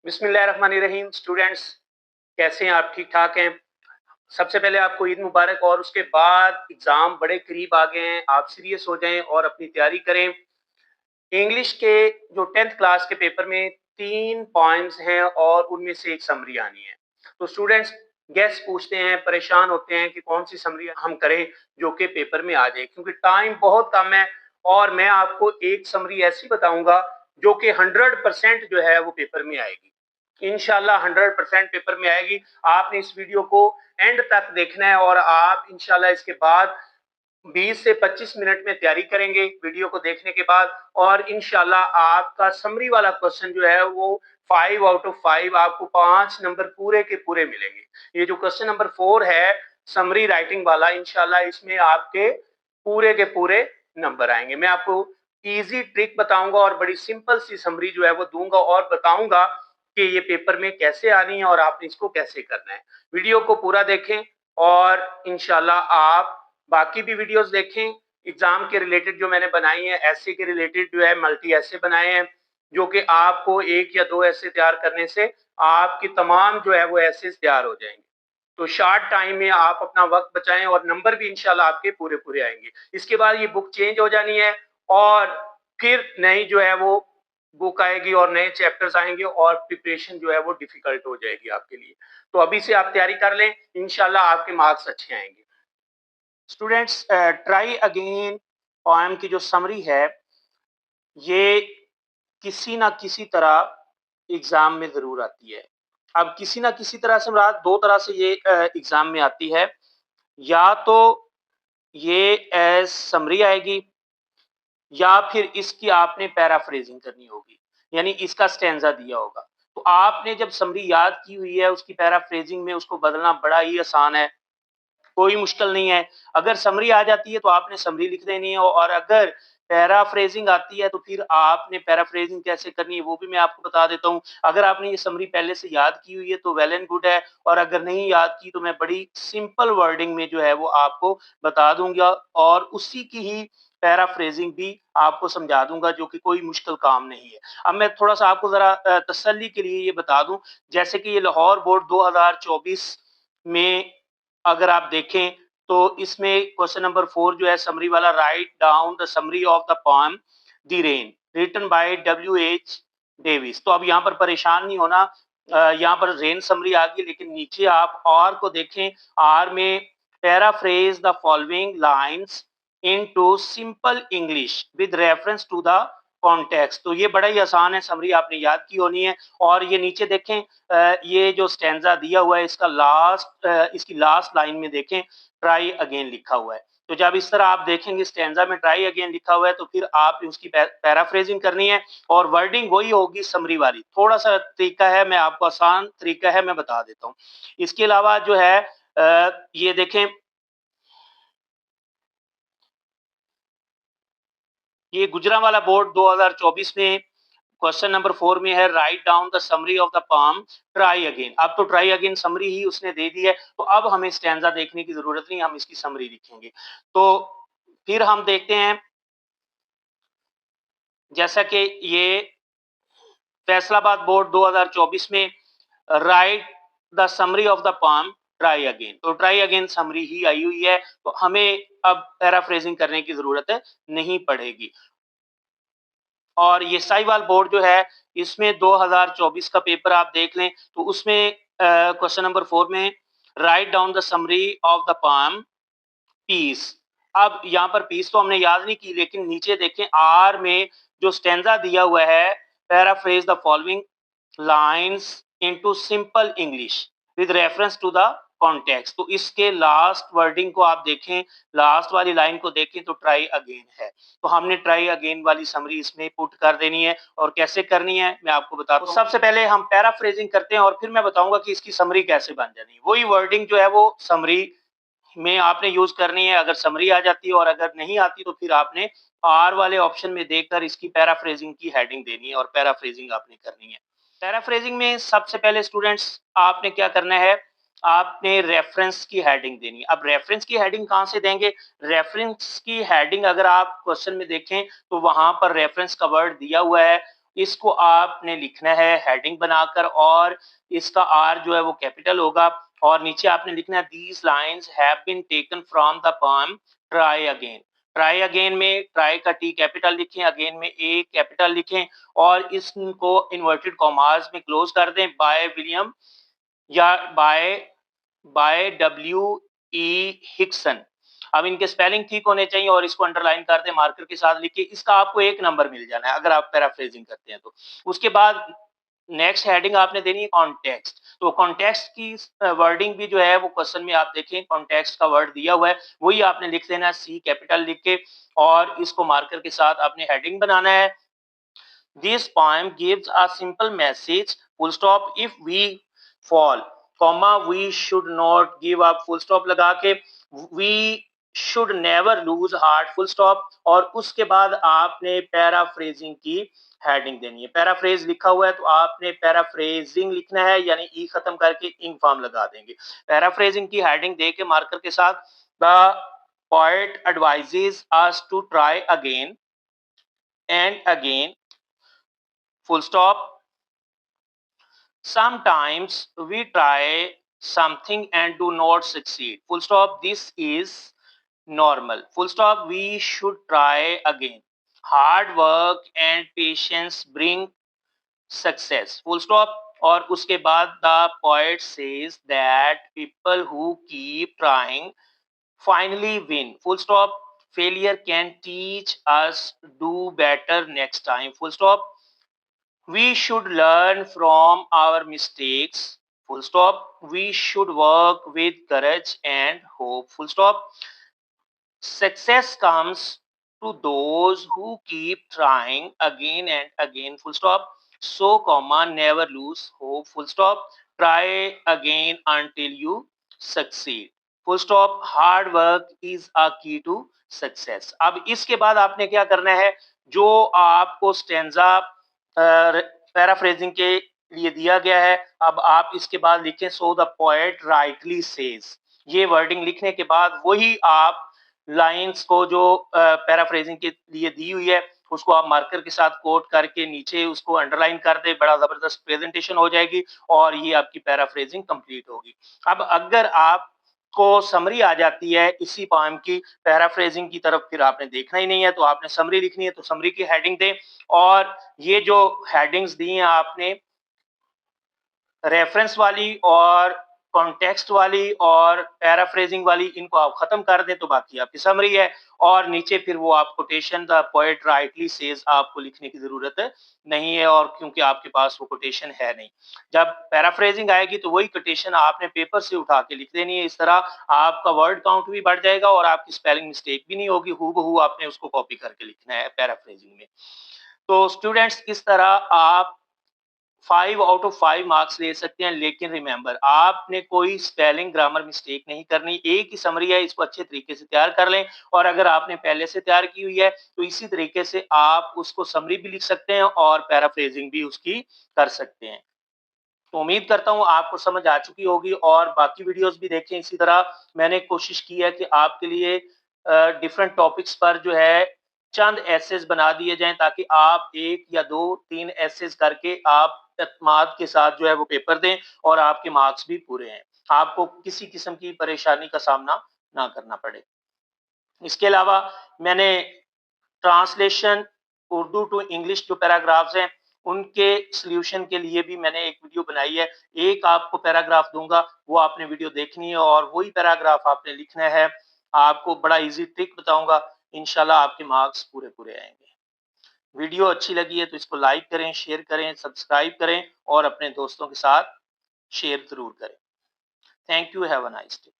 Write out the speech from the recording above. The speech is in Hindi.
बिस्मिल्लाहिर्रहमानिर्रहीम। स्टूडेंट्स, कैसे हैं आप? ठीक ठाक हैं? सबसे पहले आपको ईद मुबारक। और उसके बाद एग्जाम बड़े करीब आ गए हैं, आप सीरियस हो जाएं और अपनी तैयारी करें। इंग्लिश के जो 10th क्लास के पेपर में 3 पॉइंट्स हैं और उनमें से एक समरी आनी है। तो स्टूडेंट्स गेस पूछते हैं, परेशान होते हैं कि कौन सी समरी हम करें जो कि पेपर में आ जाए, क्योंकि टाइम बहुत कम है। और मैं आपको एक समरी ऐसी बताऊंगा जो कि 100% जो है वो पेपर में आएगी। इंशाल्लाह 100% पेपर में आएगी। आपने इस वीडियो को एंड तक देखना है और आप इंशाल्लाह इसके बाद 20 से 25 मिनट में तैयारी करेंगे वीडियो को देखने के बाद। और इंशाल्लाह आपका समरी वाला क्वेश्चन जो है वो 5 आउट ऑफ 5, आपको 5 नंबर पूरे के पूरे मिलेंगे। ये जो क्वेश्चन नंबर 4 है समरी राइटिंग वाला, इंशाल्लाह इसमें आपके पूरे के पूरे नंबर आएंगे। मैं आपको इजी ट्रिक बताऊंगा और बड़ी सिंपल सी समरी जो है वो दूंगा और बताऊंगा कि ये पेपर में कैसे आनी है और आपने इसको कैसे करना है। वीडियो को पूरा देखें और इंशाल्लाह आप बाकी भी वीडियोस देखें। एग्जाम के रिलेटेड जो मैंने बनाई है, ऐसे के रिलेटेड जो है मल्टी ऐसे बनाए हैं, जो कि आपको एक या दो ऐसे तैयार करने से आपकी तमाम जो है वो ऐसे तैयार हो जाएंगे। तो शॉर्ट टाइम में आप अपना वक्त बचाएं और नंबर भी इंशाल्लाह आपके पूरे पूरे आएंगे। इसके बाद ये बुक चेंज हो जानी है और फिर नई जो है वो बुक आएगी और नए चैप्टर्स आएंगे और प्रिपरेशन जो है वो डिफिकल्ट हो जाएगी आपके लिए। तो अभी से आप तैयारी कर लें, इंशाल्लाह आपके मार्क्स अच्छे आएंगे। स्टूडेंट्स, ट्राई अगेन पोएम की जो समरी है ये किसी ना किसी तरह एग्जाम में जरूर आती है। अब किसी ना किसी तरह से मुराद दो तरह से ये एग्जाम में आती है। या तो ये एज समरी आएगी या फिर इसकी आपने पैराफ्रेजिंग करनी होगी, यानी इसका स्टेंजा दिया होगा। तो आपने जब समरी याद की हुई है उसकी पैराफ्रेजिंग में उसको बदलना बड़ा ही आसान है, कोई मुश्किल नहीं है। अगर समरी आ जाती है तो आपने समरी लिख देनी है, और अगर पैराफ्रेजिंग आती है तो फिर आपने पैराफ्रेजिंग कैसे करनी है वो भी मैं आपको बता देता हूँ। अगर आपने ये समरी पहले से याद की हुई है तो वेल एंड गुड है, और अगर नहीं याद की तो मैं बड़ी सिंपल वर्डिंग में जो है वो आपको बता दूंगा और उसी की ही पैराफ्रेजिंग भी आपको समझा दूंगा, जो कि कोई मुश्किल काम नहीं है। अब मैं थोड़ा सा आपको जरा तसल्ली के लिए ये बता दूं, जैसे कि ये लाहौर बोर्ड 2024 में अगर आप देखें तो इसमें क्वेश्चन नंबर 4 जो है समरी वाला, write down the summary of the poem the rain written by W H. Davies. तो अब यहाँ पर परेशान नहीं होना, यहाँ पर रेन समरी आ गई, लेकिन नीचे आप आर को देखें। आर में paraphrase the following lines into simple English with reference to the context. तो ये बड़ा ही आसान है, समरी आपने याद की होनी है। और ये नीचे देखें, ये जो स्टैंजा दिया हुआ है इसका इसकी लास्ट लाइन में देखें ट्राई अगेन लिखा हुआ है। तो जब इस तरह आप देखेंगे स्टैंजा में ट्राई अगेन लिखा हुआ है तो फिर आप उसकी पैराफ्रेजिंग करनी है और वर्डिंग वही होगी समरी वाली। थोड़ा सा तरीका है, मैं आपको आसान तरीका है मैं बता देता हूँ। इसके अलावा जो है ये देखें, ये गुजरांवाला बोर्ड 2024 में क्वेश्चन नंबर 4 में है right down the summary of the poem try again. अब तो ट्राई अगेन समरी ही उसने दे दी है, तो अब हमें स्टैंजा देखने की जरूरत नहीं, हम इसकी समरी लिखेंगे। तो फिर हम देखते हैं, जैसा कि ये फैसलाबाद बोर्ड 2024 में right the summary of the poem try again, तो ट्राई अगेन समरी ही आई हुई है, तो हमें अब पैराफ्रेजिंग करने की जरूरत नहीं पड़ेगी। और ये साहिवाल बोर्ड जो है इसमें 2024 का पेपर आप देख लें तो उसमें क्वेश्चन नंबर 4 में write down the summary of the poem peace. अब यहाँ पर पीस तो हमने याद नहीं की, लेकिन नीचे देखें आर में जो स्टेंजा दिया हुआ है, paraphrase the following lines into simple English with reference to the context. तो इसके लास्ट वर्डिंग को आप देखें, लास्ट वाली लाइन को देखें तो ट्राई अगेन है, तो हमने ट्राई अगेन वाली समरी इसमें पुट कर देनी है। और कैसे करनी है मैं आपको बताता हूँ। सबसे पहले हम पैराफ्रेजिंग करते हैं और फिर मैं बताऊंगा कि इसकी समरी कैसे बन जानी है। वही वर्डिंग जो है वो समरी में आपने यूज करनी है अगर समरी आ जाती है, और अगर नहीं आती तो फिर आपने आर वाले ऑप्शन में देखकर इसकी पैराफ्रेजिंग की हेडिंग देनी है और पैराफ्रेजिंग आपने करनी है। पैराफ्रेजिंग में सबसे पहले स्टूडेंट्स आपने क्या करना है, आपने रेफरेंस की हेडिंग देनी है। अब रेफरेंस की हेडिंग कहां से देंगे? रेफरेंस की हेडिंग अगर आप क्वेश्चन में देखें तो वहां पर रेफरेंस का वर्ड दिया हुआ है इसको आपने लिखना है हेडिंग बनाकर और इसका आर जो है वो कैपिटल होगा और नीचे आपने लिखना है these lines have been taken from the poem try again. Try again में ट्राई का टी कैपिटल लिखें, अगेन में ए कैपिटल लिखें और इसको इन्वर्टेड कॉमास में क्लोज कर दें बाय विलियम या बाय डब्ल्यू ई हिक्सन। अब इनके स्पेलिंग ठीक होने चाहिए और इसको अंडरलाइन कर दें मार्कर के साथ लिख के, इसका आपको 1 नंबर मिल जाना है अगर आप पैराफ्रेजिंग करते हैं तो। उसके बाद नेक्स्ट हेडिंग आपने देनी है कॉन्टेक्स्ट। तो कॉन्टेक्स्ट की वर्डिंग भी जो है वो क्वेश्चन में आप देखें कॉन्टेक्स्ट का वर्ड दिया हुआ है, वही आपने लिख देना है सी कैपिटल लिख के और इसको मार्कर के साथ आपने हेडिंग बनाना है। This poem gives a simple message, full stop, if we fall, comma, we should not give up, full stop लगा के we should never lose heart, full stop और उसके बाद आपने पैराफ्रेजिंग की हेडिंग देनी है। पैराफ्रेज लिखा हुआ है तो आपने पैराफ्रेजिंग लिखना है यानी ई खत्म करके इंग फॉर्म लगा देंगे। पैराफ्रेजिंग की हेडिंग दे के मार्कर के साथ the poet advises us to try again and again, full stop. Sometimes we try something and do not succeed, full stop. This is normal, full stop. We should try again. Hard work and patience bring success, full stop. और उसके बाद the poet says that people who keep trying finally win, full stop. Failure can teach us do better next time, full stop. We should learn from our mistakes, full stop. We should work with courage and hope, full stop. Success comes to those who keep trying again and again, full stop. So, comma, never lose hope, full stop. Try again until you succeed, full stop. Hard work is a key to success. अब इसके बाद आपने क्या करना है, जो आपको स्टेंजा पैराफ्रेजिंग के लिए दिया गया है, अब आप इसके बाद लिखें so the poet rightly says. ये वर्डिंग लिखने के बाद वही आप लाइंस को जो पैराफ्रेजिंग के लिए दी हुई है उसको आप मार्कर के साथ कोट करके नीचे उसको अंडरलाइन कर दे, बड़ा जबरदस्त प्रेजेंटेशन हो जाएगी और ये आपकी पैराफ्रेजिंग कंप्लीट होगी। अब अगर आप को समरी आ जाती है इसी पोएम की, पैराफ्रेजिंग की तरफ फिर आपने देखना ही नहीं है तो आपने समरी लिखनी है तो समरी की हेडिंग दें और ये जो हेडिंग्स दी हैं आपने रेफरेंस वाली और कॉन्टेक्स्ट वाली और पैराफ्रेजिंग वाली, इनको आप खत्म कर दें तो बाकी आपकी समरी है और नीचे फिर वो आप quotation the poet rightly says आपको लिखने की जरूरत नहीं है और क्योंकि आपके पास वो कोटेशन है नहीं। जब पैराफ्रेजिंग आएगी तो वही कोटेशन आपने पेपर से उठा के लिख देनी है, इस तरह आपका वर्ड काउंट भी बढ़ जाएगा और आपकी स्पेलिंग मिस्टेक भी नहीं होगी, हूबहू आपने उसको कॉपी करके लिखना है पैराफ्रेजिंग में। तो स्टूडेंट्स इस तरह आप 5 आउट ऑफ 5 मार्क्स ले सकते हैं, लेकिन रिमेंबर आपने कोई स्पेलिंग ग्रामर मिस्टेक नहीं करनी। एक ही समरी है, इसको अच्छे तरीके से तैयार कर लें और अगर आपने पहले से तैयार की हुई है तो इसी तरीके से आप उसको समरी भी लिख सकते हैं और पैराफ्रेजिंग भी उसकी कर सकते हैं। तो उम्मीद करता हूं आपको समझ आ चुकी होगी और बाकी वीडियोस भी देखें। इसी तरह मैंने कोशिश की है कि आपके लिए डिफरेंट टॉपिक्स पर जो है चंद एसेस बना दिए जाएं ताकि आप 1 या 2 3 एसेस करके आप एतमाद के साथ जो है वो पेपर दें और आपके मार्क्स भी पूरे हैं, आपको किसी किस्म की परेशानी का सामना ना करना पड़े। इसके अलावा मैंने ट्रांसलेशन उर्दू टू इंग्लिश जो पैराग्राफ्स हैं उनके सॉल्यूशन के लिए भी मैंने एक वीडियो बनाई है। एक आपको पैराग्राफ दूंगा, वो आपने वीडियो देखनी है और वही पैराग्राफ आपने लिखना है। आपको बड़ा इजी ट्रिक बताऊंगा, इंशाल्लाह आपके मार्क्स पूरे पूरे आएंगे। वीडियो अच्छी लगी है तो इसको लाइक करें, शेयर करें, सब्सक्राइब करें और अपने दोस्तों के साथ शेयर जरूर करें। Thank you, have a nice day.